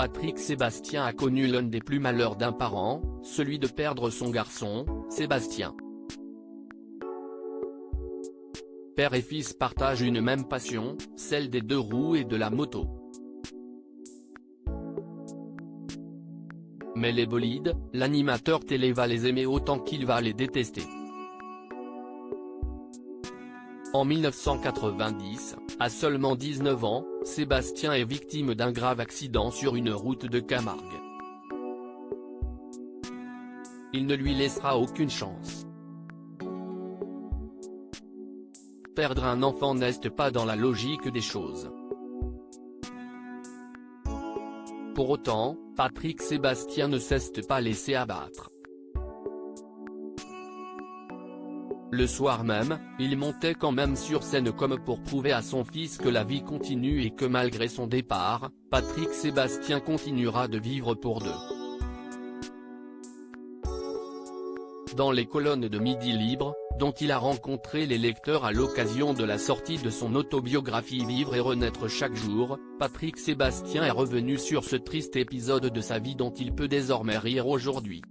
Patrick Sébastien a connu l'un des plus malheurs d'un parent, celui de perdre son garçon, Sébastien. Père et fils partagent une même passion, celle des deux roues et de la moto. Mais les bolides, l'animateur télé va les aimer autant qu'il va les détester. En 1990, à seulement 19 ans, Sébastien est victime d'un grave accident sur une route de Camargue. Il ne lui laissera aucune chance. Perdre un enfant n'est pas dans la logique des choses. Pour autant, Patrick Sébastien ne cesse de pas laisser abattre. Le soir même, il montait quand même sur scène comme pour prouver à son fils que la vie continue et que malgré son départ, Patrick Sébastien continuera de vivre pour deux. Dans les colonnes de Midi Libre, dont il a rencontré les lecteurs à l'occasion de la sortie de son autobiographie Vivre et renaître chaque jour, Patrick Sébastien est revenu sur ce triste épisode de sa vie dont il peut désormais rire aujourd'hui.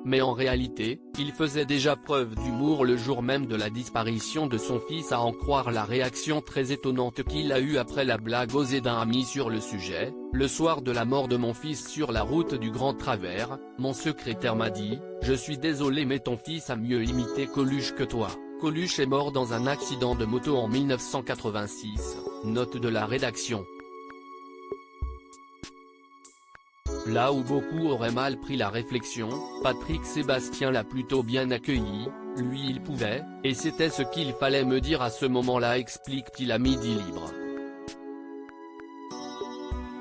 Mais en réalité, il faisait déjà preuve d'humour le jour même de la disparition de son fils, à en croire la réaction très étonnante qu'il a eue après la blague osée d'un ami sur le sujet. Le soir de la mort de mon fils sur la route du Grand Travers, mon secrétaire m'a dit « Je suis désolé mais ton fils a mieux imité Coluche que toi ». Coluche est mort dans un accident de moto en 1986, note de la rédaction. Là où beaucoup auraient mal pris la réflexion, Patrick Sébastien l'a plutôt bien accueilli, lui il pouvait, et c'était ce qu'il fallait me dire à ce moment-là, explique-t-il à Midi Libre.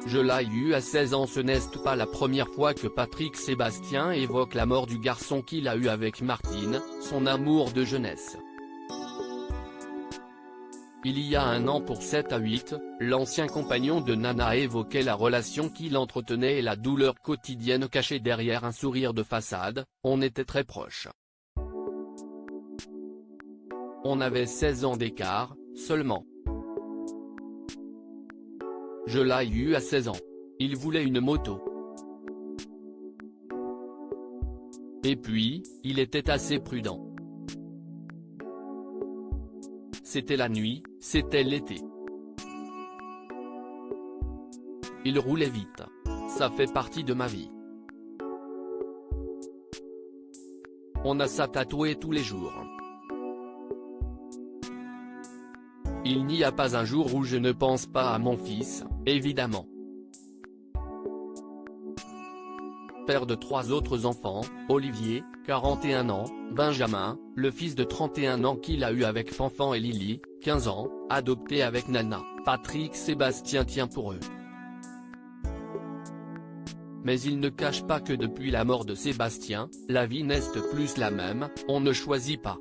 Je l'ai eu à 16 ans. Ce n'est pas la première fois que Patrick Sébastien évoque la mort du garçon qu'il a eu avec Martine, son amour de jeunesse. Il y a un an pour 7 à 8, l'ancien compagnon de Nana évoquait la relation qu'il entretenait et la douleur quotidienne cachée derrière un sourire de façade. On était très proches. On avait 16 ans d'écart, seulement. Je l'ai eu à 16 ans. Il voulait une moto. Et puis, il était assez prudent. C'était la nuit, c'était l'été. Il roulait vite. Ça fait partie de ma vie. On a ça tatoué tous les jours. Il n'y a pas un jour où je ne pense pas à mon fils, évidemment. Père de 3 autres enfants, Olivier, 41 ans, Benjamin, le fils de 31 ans qu'il a eu avec Fanfan et Lily, 15 ans, adopté avec Nana. Patrick Sébastien tient pour eux. Mais il ne cache pas que depuis la mort de Sébastien, la vie n'est plus la même, on ne choisit pas.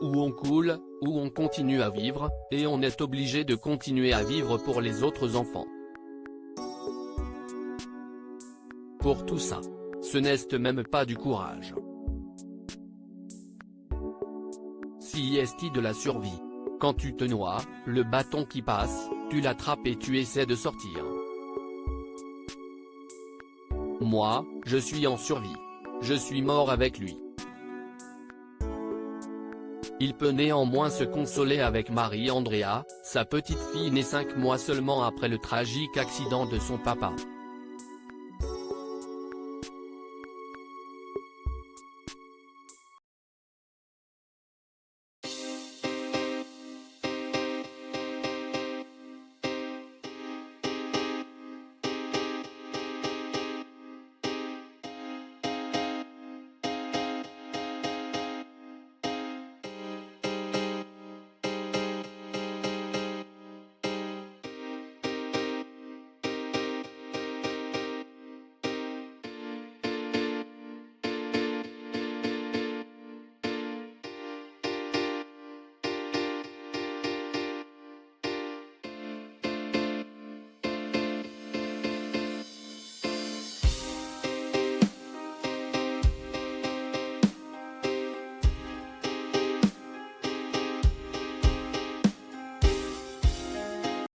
Où on coule, où on continue à vivre, et on est obligé de continuer à vivre pour les autres enfants. Pour tout ça, ce n'est même pas du courage. Si est de la survie. Quand tu te noies, le bâton qui passe, tu l'attrapes et tu essaies de sortir. Moi, je suis en survie. Je suis mort avec lui. Il peut néanmoins se consoler avec Marie-Andrea, sa petite fille née 5 mois seulement après le tragique accident de son papa.